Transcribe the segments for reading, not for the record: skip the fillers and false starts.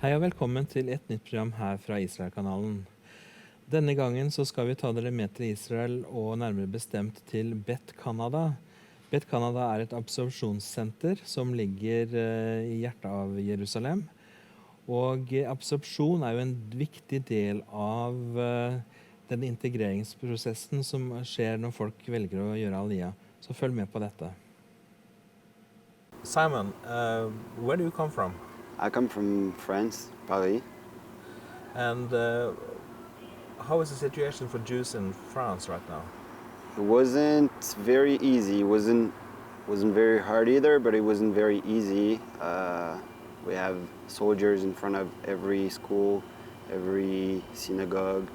Hei og velkommen til et nytt program her fra Israelkanalen. Denne gangen så skal vi ta dere med til Israel og nærmere bestemt til Beit, Canada. Beit, Canada er et absorpsjonssenter som ligger i hjertet av Jerusalem. Og absorpsjon er jo en viktig del av den integreringsprosessen som skjer når folk velger å gjøre Aliyah. Så følg med på dette. Simon, where do you come from? I come from France, Paris. And how is the situation for Jews in France right now? It wasn't very easy. It wasn't very hard either, but it wasn't very easy. We have soldiers in front of every school, every synagogue.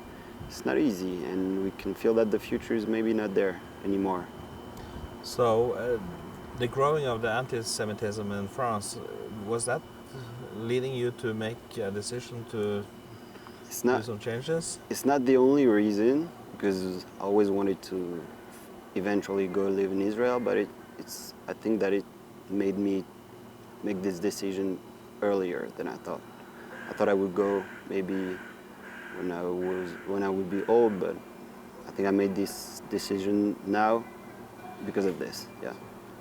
It's not easy, and we can feel that the future is maybe not there anymore. So, the growing of the anti-Semitism in France, was that leading you to make a decision to do some changes? It's not the only reason, because I always wanted to eventually go live in Israel, but I think that it made me make this decision earlier than I thought. I thought I would go maybe when I would be old, but I think I made this decision now because of this. Yeah.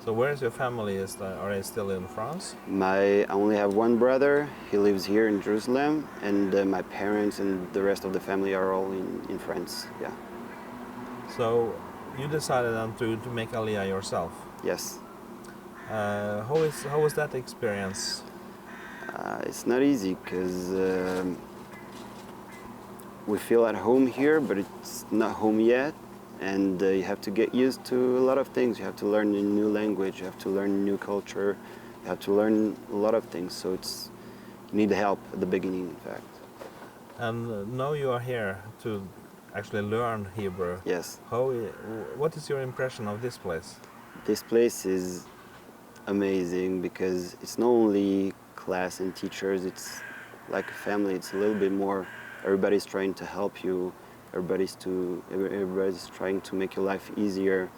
So where is your family? Are they still in France? I only have one brother. He lives here in Jerusalem, and my parents and the rest of the family are all in France. Yeah. So you decided then to make Aliyah yourself? Yes. How was that experience? It's not easy because we feel at home here, but it's not home yet. And you have to get used to a lot of things. You have to learn a new language, you have to learn a new culture, you have to learn a lot of things. So you need help at the beginning, in fact. And now you are here to actually learn Hebrew. Yes. What is your impression of this place? This place is amazing because it's not only class and teachers, it's like a family. It's a little bit more, everybody's trying to help you. Everybody's trying to make your life easier.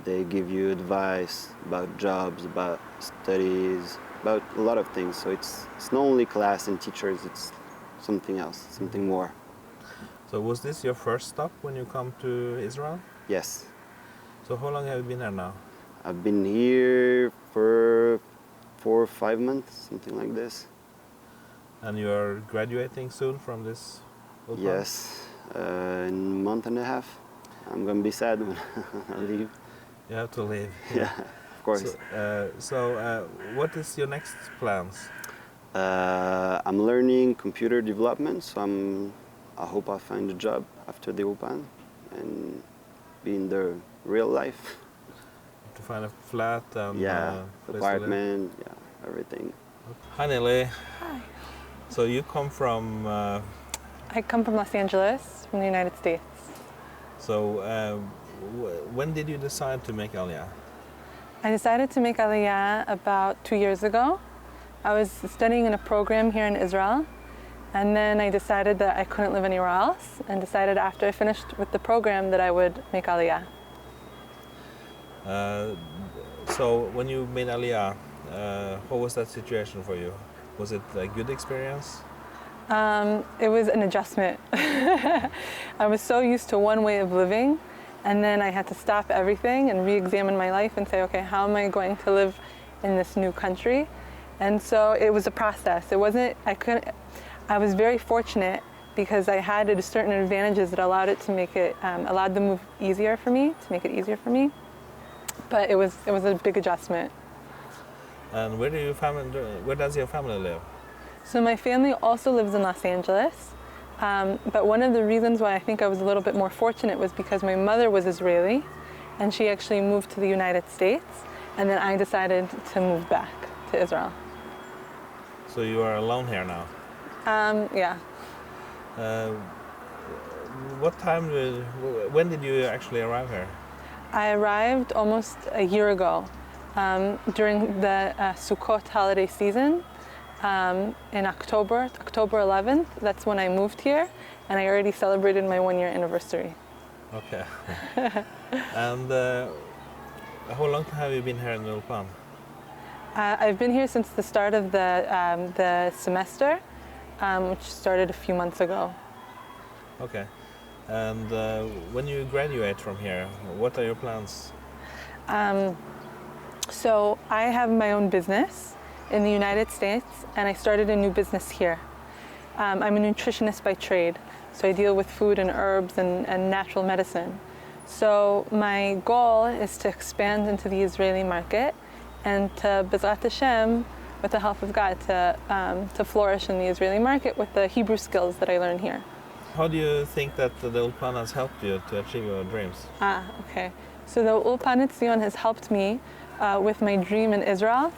They give you advice about jobs, about studies, about a lot of things. So it's not only class and teachers, it's something else, something more. So was this your first stop when you come to Israel? Yes. So how long have you been here now? I've been here for 4 or 5 months, something like this. And you are graduating soon from this? Yes. In a month and a half. I'm going to be sad when I leave. You have to leave. Yeah, of course. So what is your next plans? I'm learning computer development, so I hope I find a job after the Ulpan and be in the real life. To find a flat and apartment, everything. Hi, Nilli. Hi. So you come from... I come from Los Angeles, from the United States. So when did you decide to make Aliyah? I decided to make Aliyah about 2 years ago. I was studying in a program here in Israel, and then I decided that I couldn't live anywhere else, and decided after I finished with the program that I would make Aliyah. So when you made Aliyah, how was that situation for you? Was it a good experience? It was an adjustment. I was so used to one way of living, and then I had to stop everything and re-examine my life and say, okay, how am I going to live in this new country? And so it was a process. I was very fortunate because I had certain advantages that allowed the move easier for me, to make it easier for me. But it was a big adjustment. And where does your family live? So my family also lives in Los Angeles, but one of the reasons why I think I was a little bit more fortunate was because my mother was Israeli, and she actually moved to the United States, and then I decided to move back to Israel. So you are alone here now? Yeah. When did you actually arrive here? I arrived almost a year ago during the Sukkot holiday season. In October 11th, that's when I moved here, and I already celebrated my 1-year anniversary. Okay. And how long have you been here in Ulpan? I've been here since the start of the semester, which started a few months ago. Okay. And when you graduate from here, what are your plans? So I have my own business in the United States, and I started a new business here. I'm a nutritionist by trade, so I deal with food and herbs and natural medicine. So my goal is to expand into the Israeli market and to, B'ezrat Hashem, with the help of God, to flourish in the Israeli market with the Hebrew skills that I learn here. How do you think that the Ulpan has helped you to achieve your dreams? Okay. So the Ulpan Etzion has helped me with my dream in Israel.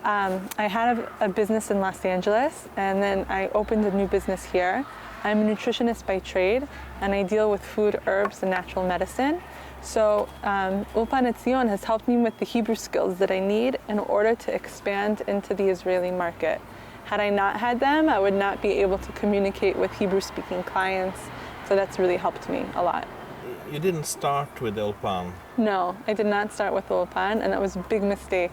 I had a business in Los Angeles, and then I opened a new business here. I'm a nutritionist by trade, and I deal with food, herbs, and natural medicine. So Ulpan Etzion has helped me with the Hebrew skills that I need in order to expand into the Israeli market. Had I not had them, I would not be able to communicate with Hebrew-speaking clients. So that's really helped me a lot. You didn't start with the Ulpan. No, I did not start with the Ulpan, and that was a big mistake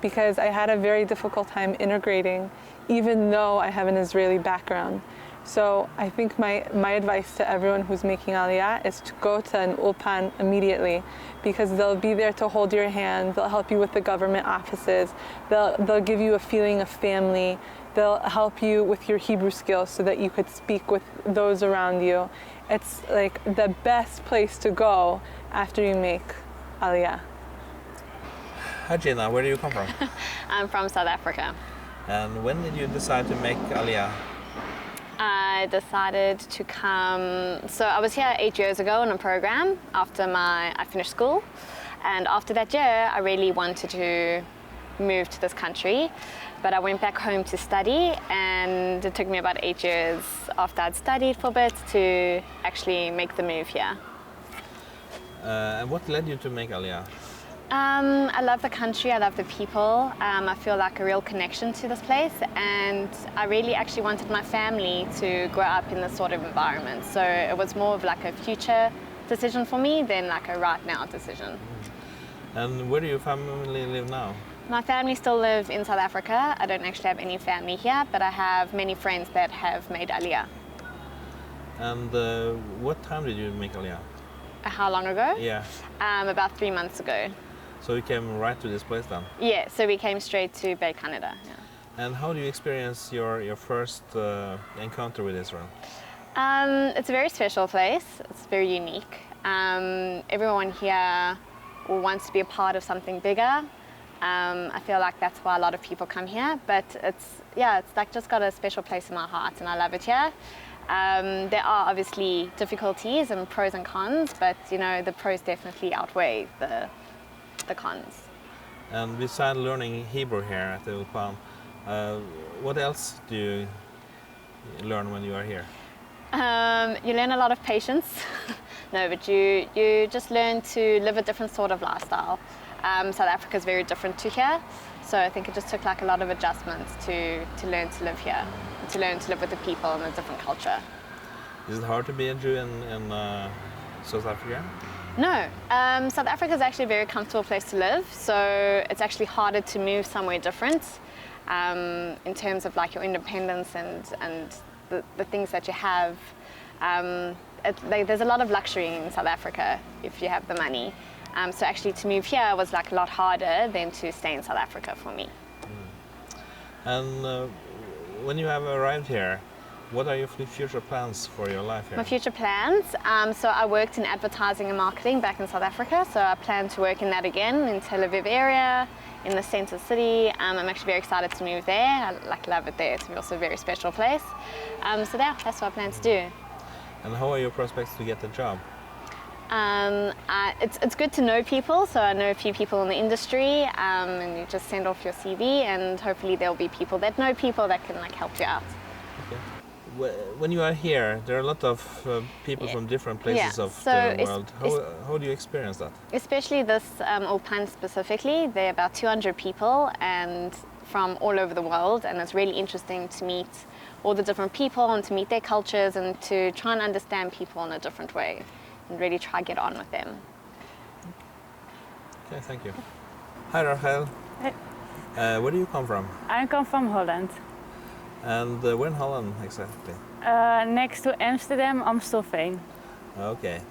because I had a very difficult time integrating, even though I have an Israeli background. So I think my advice to everyone who's making Aliyah is to go to an Ulpan immediately, because they'll be there to hold your hand, they'll help you with the government offices, they'll give you a feeling of family, they'll help you with your Hebrew skills so that you could speak with those around you. It's like the best place to go after you make Aliyah. Hi Gina, where do you come from? I'm from South Africa. And when did you decide to make Aliyah? I decided to come, so I was here 8 years ago on a program after I finished school. And after that year, I really wanted to move to this country. But I went back home to study, and it took me about 8 years after I'd studied for a bit to actually make the move here. And what led you to make Aliyah? I love the country, I love the people. I feel like a real connection to this place, and I really actually wanted my family to grow up in this sort of environment. So it was more of like a future decision for me than like a right now decision. And where do your family live now? My family still live in South Africa. I don't actually have any family here, but I have many friends that have made Aliyah. And what time did you make Aliyah? How long ago? Yeah. About 3 months ago. So you came right to this place then? Yeah, so we came straight to Beit, Canada. Yeah. And how do you experience your first encounter with Israel? It's a very special place. It's very unique. Everyone here wants to be a part of something bigger. I feel like that's why a lot of people come here. But it's like just got a special place in my heart, and I love it here. There are obviously difficulties and pros and cons, but you know the pros definitely outweigh the cons. And besides learning Hebrew here at the Ulpan, what else do you learn when you are here? You learn a lot of patience. No, but you just learn to live a different sort of lifestyle. South Africa is very different to here, so I think it just took like a lot of adjustments to learn to live here, to learn to live with the people in a different culture. Is it hard to be a Jew in South Africa? No, South Africa is actually a very comfortable place to live, so it's actually harder to move somewhere different in terms of like your independence and the things that you have. There's a lot of luxury in South Africa if you have the money. So actually to move here was like a lot harder than to stay in South Africa for me. And when you have arrived here, what are your future plans for your life here? My future plans? So I worked in advertising and marketing back in South Africa, so I plan to work in that again in Tel Aviv area, in the center city. I'm actually very excited to move there. I love it there. It's also a very special place. So that's what I plan to do. And how are your prospects to get the job? It's good to know people, so I know a few people in the industry, and you just send off your CV, and hopefully there'll be people that know people that can like help you out. Okay. When you are here, there are a lot of people from different places of the world. How do you experience that? Especially this Ulpan specifically, there are about 200 people and from all over the world, and it's really interesting to meet all the different people and to meet their cultures and to try and understand people in a different way and really try to get on with them. Okay, thank you. Hi Rachel. Hey. Where do you come from? I come from Holland. And where in Holland exactly? Next to Amsterdam, Amstelveen. Okay.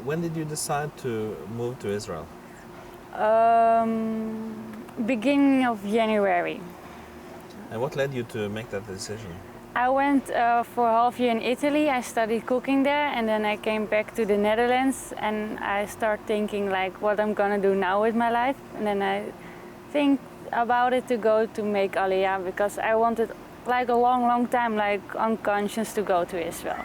When did you decide to move to Israel? Beginning of January. And what led you to make that decision? I went for half year in Italy. I studied cooking there, and then I came back to the Netherlands, and I start thinking like what I'm gonna do now with my life. And then I think about it to go to make Aliyah, because I wanted like a long time, like unconscious, to go to Israel.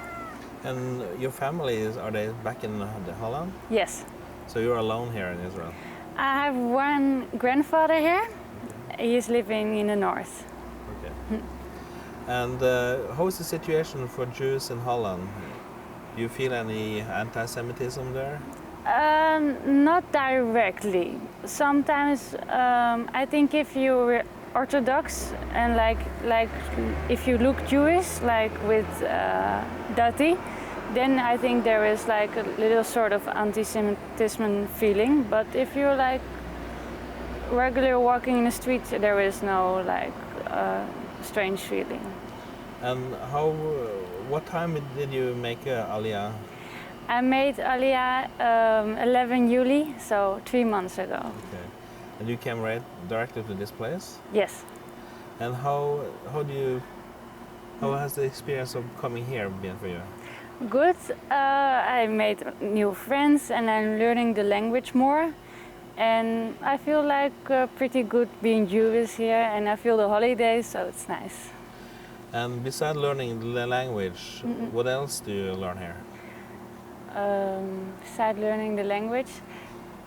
And your family, are they back in Holland? Yes. So you're alone here in Israel? I have one grandfather here. He is living in the north. Okay. And how is the situation for Jews in Holland? Do you feel any anti-Semitism there? Not directly. Sometimes I think if you're Orthodox and like if you look Jewish, like with Dati, then I think there is like a little sort of anti-Semitism feeling. But if you're like regular walking in the street, there is no like strange feeling. And what time did you make Aliyah? I made Aliyah 11 July, so 3 months ago. Okay. And you came right directly to this place? Yes. And how has the experience of coming here been for you? Good. I made new friends and I'm learning the language more. And I feel like pretty good being Jewish here, and I feel the holidays, so it's nice. And besides learning the language, what else do you learn here? Besides learning the language,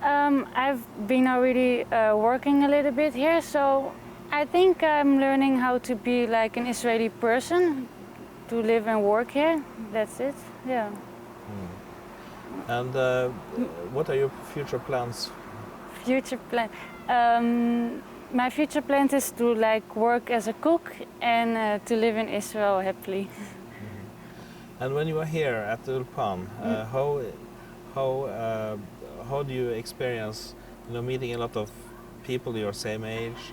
I've been already working a little bit here, so I think I'm learning how to be like an Israeli person, to live and work here. That's it, yeah. And what are your future plans? Future plan. My future plan is to like work as a cook and to live in Israel happily. And when you are here at the Ulpan, how do you experience, meeting a lot of people your same age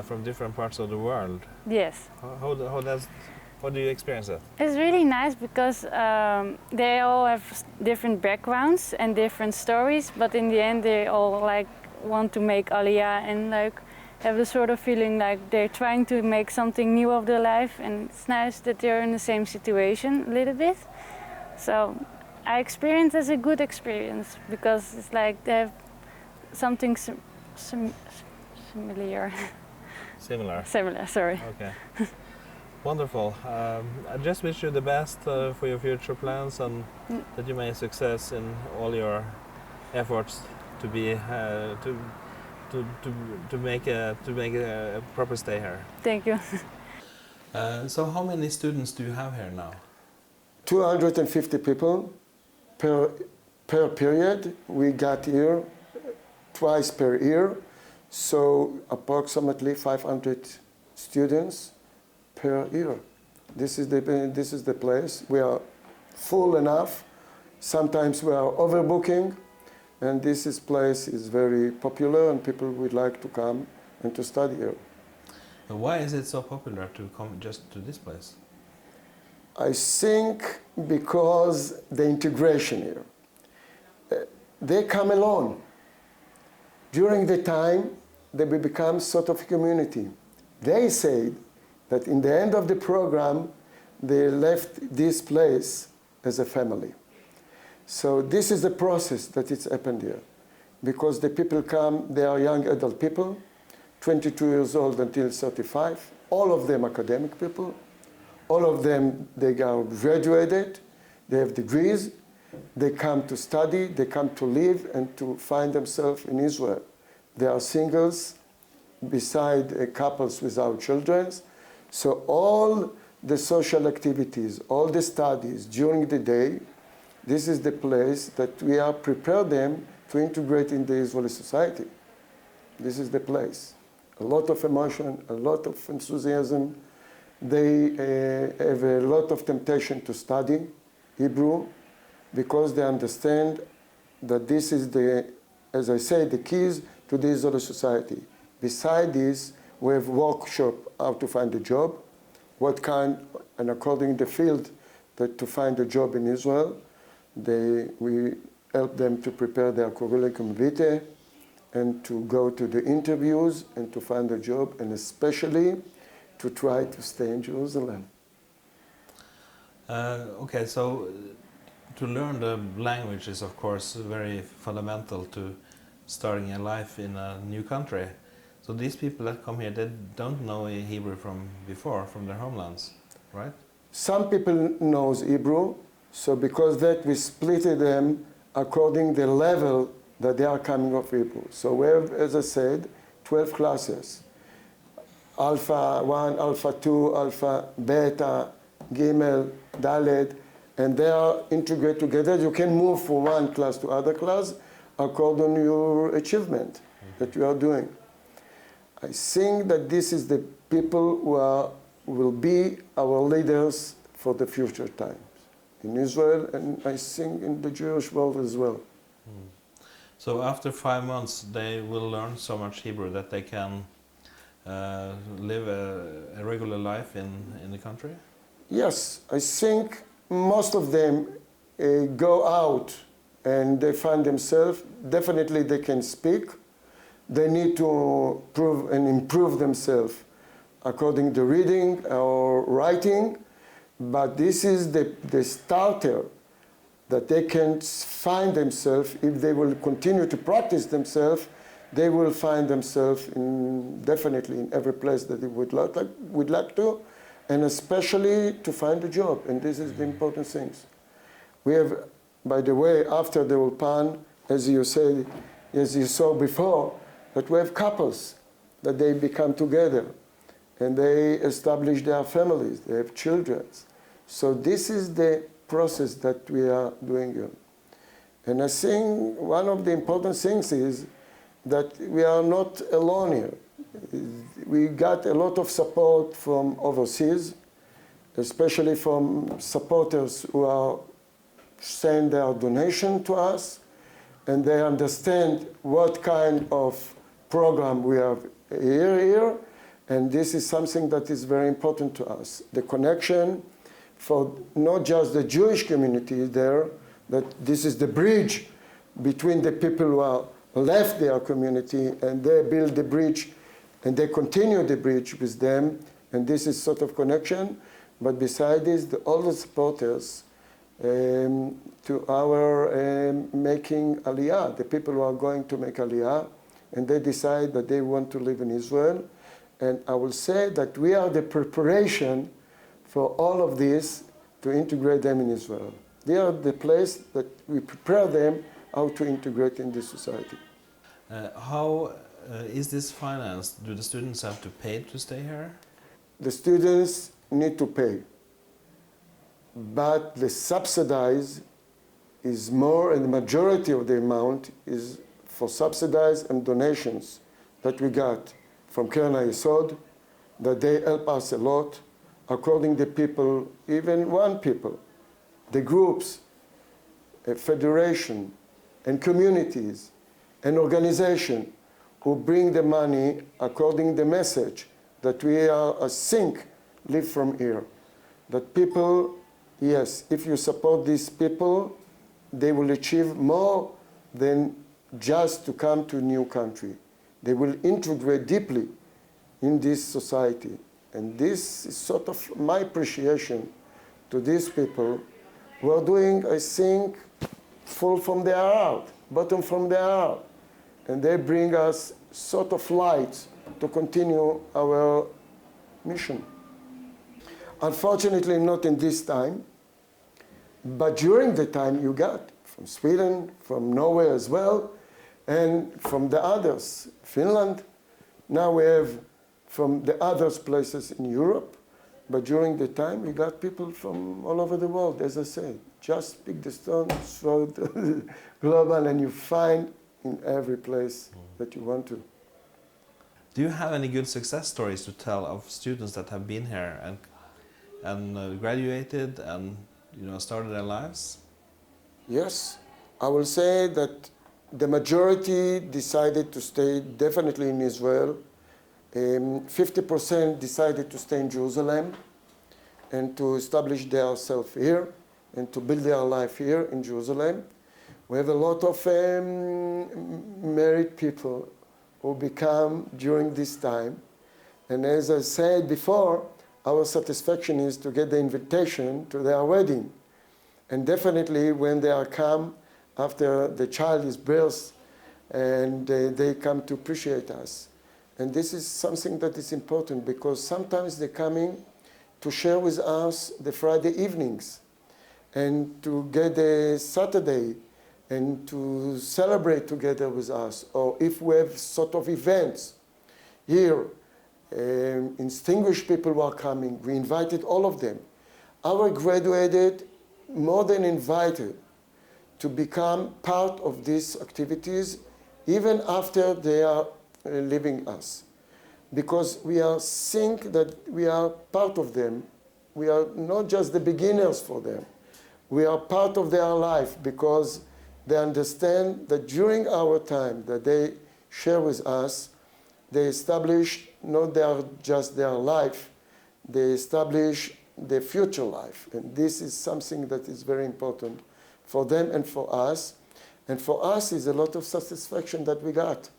from different parts of the world? Yes. How do you experience that? It's really nice because they all have different backgrounds and different stories, but in the end they all like want to make Aliyah and like have the sort of feeling like they're trying to make something new of their life, and it's nice that they're in the same situation a little bit. So I experience it as a good experience because it's like they have something similar. Similar, sorry. Okay. Wonderful. I just wish you the best for your future plans, and that you may have success in all your efforts to be to make a proper stay here. Thank you. So how many students do you have here now? 250 people per period. We got here twice per year, so approximately 500 students per year. This is the place. We are full enough. Sometimes we are overbooking, and this place is very popular, and people would like to come and to study here. Why is it so popular to come just to this place? I think because the integration here. They come alone. During the time, they will become sort of community. They said that in the end of the program, they left this place as a family. So this is the process that it's happened here. Because the people come, they are young adult people, 22 years old until 35, all of them academic people, all of them, they are graduated, they have degrees, they come to study, they come to live and to find themselves in Israel. They are singles, beside couples without children. So all the social activities, all the studies during the day, this is the place that we are prepare them to integrate in the Israeli society. This is the place. A lot of emotion, a lot of enthusiasm. They have a lot of temptation to study Hebrew because they understand that this is the, as I say, the keys to the Israeli society. Beside this, We have workshop how to find a job, what kind, and according to the field that to find a job in Israel, we help them to prepare their curriculum vitae and to go to the interviews and to find a job, and especially to try to stay in Jerusalem. Okay, so to learn the language is of course very fundamental to starting a life in a new country. So these people that come here, they don't know Hebrew from before, from their homelands, right? Some people knows Hebrew, so because that we split them according the level that they are coming of Hebrew. So we have, as I said, 12 classes. Alpha 1, Alpha 2, Alpha, Beta, Gimel, Dalet, and they are integrated together. You can move from one class to other class according to your achievement that you are doing. I think that this is the people who will be our leaders for the future times in Israel, and I think in the Jewish world as well. So after 5 months, they will learn so much Hebrew that they can live a regular life in the country? Yes, I think most of them go out and they find themselves. Definitely they can speak. They need to prove and improve themselves according to reading or writing, but this is the starter that they can find themselves. If they will continue to practice themselves, they will find themselves definitely in every place that they would like to, and especially to find a job, and this is the important things. We have, by the way, after the Ulpan, as you said, as you saw before, that we have couples, that they become together, and they establish their families, they have children. So this is the process that we are doing here. And I think one of the important things is that we are not alone here. We got a lot of support from overseas, especially from supporters who are send their donation to us, and they understand what kind of program we have here, and this is something that is very important to us. The connection for not just the Jewish community there, that this is the bridge between the people who are left their community, and they build the bridge, and they continue the bridge with them, and this is sort of connection. But besides this, all the supporters to our making Aliyah, the people who are going to make Aliyah, and they decide that they want to live in Israel. And I will say that we are the preparation for all of this to integrate them in Israel. They are the place that we prepare them how to integrate in this society. How is this financed? Do the students have to pay to stay here? The students need to pay, but the subsidize is more, and the majority of the amount is for subsidies and donations that we got from Keren HaYesod, that they help us a lot, according to people, even one people, the groups, a federation, and communities, and organization who bring the money according the message that we are a sink live from here. That people, yes, if you support these people, they will achieve more than just to come to a new country. They will integrate deeply in this society. And this is sort of my appreciation to these people who are doing, I think, full from their heart, bottom from their heart. And they bring us sort of light to continue our mission. Unfortunately, not in this time, but during the time you got from Sweden, from Norway as well, and from the others, Finland. Now we have from the other places in Europe, but during the time we got people from all over the world, as I said. Just pick the stone, throw it global, and you find in every place that you want to. Do you have any good success stories to tell of students that have been here and graduated and started their lives? Yes, I will say that the majority decided to stay definitely in Israel, 50% decided to stay in Jerusalem and to establish themselves here and to build their life here in Jerusalem. We have a lot of married people who become during this time. And as I said before, our satisfaction is to get the invitation to their wedding. And definitely when they are come after the child is birth, and they come to appreciate us. And this is something that is important because sometimes they're coming to share with us the Friday evenings and to get a Saturday and to celebrate together with us. Or if we have sort of events here, distinguished people who are coming, we invited all of them. Our graduated, more than invited, to become part of these activities even after they are leaving us. Because we are think that we are part of them. We are not just the beginners for them. We are part of their life because they understand that during our time that they share with us, they establish not just their life, they establish their future life. And this is something that is very important for them and for us. And for us is a lot of satisfaction that we got.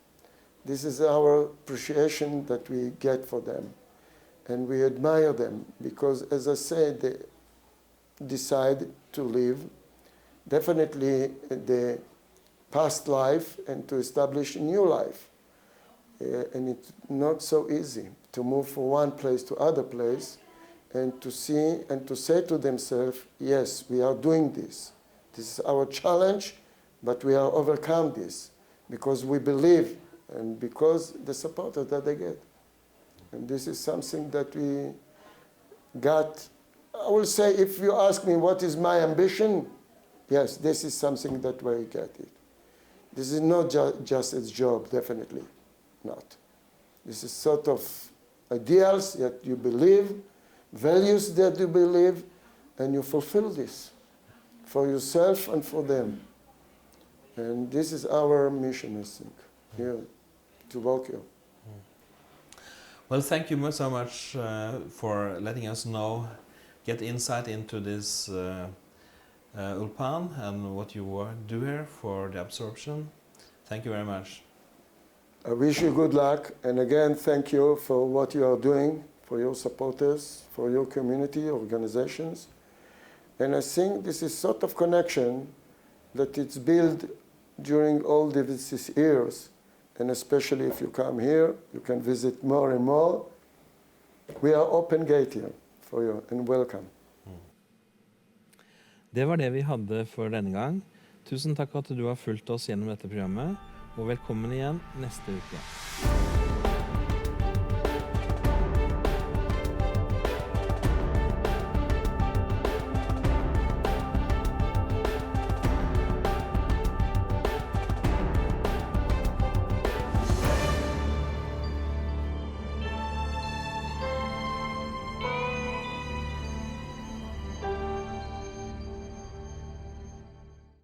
This is our appreciation that we get for them. And we admire them because, as I said, they decide to live definitely the past life and to establish a new life. And it's not so easy to move from one place to other place and to see and to say to themselves, yes, we are doing this. This is our challenge, but we are overcome this because we believe and because the support that they get. And this is something that we got. I will say, if you ask me what is my ambition, yes, this is something that we get it. This is not just a job, definitely not. This is sort of ideals that you believe, values that you believe, and you fulfill this for yourself and for them. And this is our mission, I think, here, to work here. Well, thank you so much for letting us know, get insight into this Ulpan and what you do here for the absorption. Thank you very much. I wish you good luck, and again, thank you for what you are doing, for your supporters, for your community, organizations. And I think this is sort of connection that it's built during all these years, and especially if you come here, you can visit more and more. We are open gate here for you, and welcome. Det var det vi hadde for denne gang. Tusen takk at du har fulgt oss gjennom dette programmet, og velkommen igjen neste uke.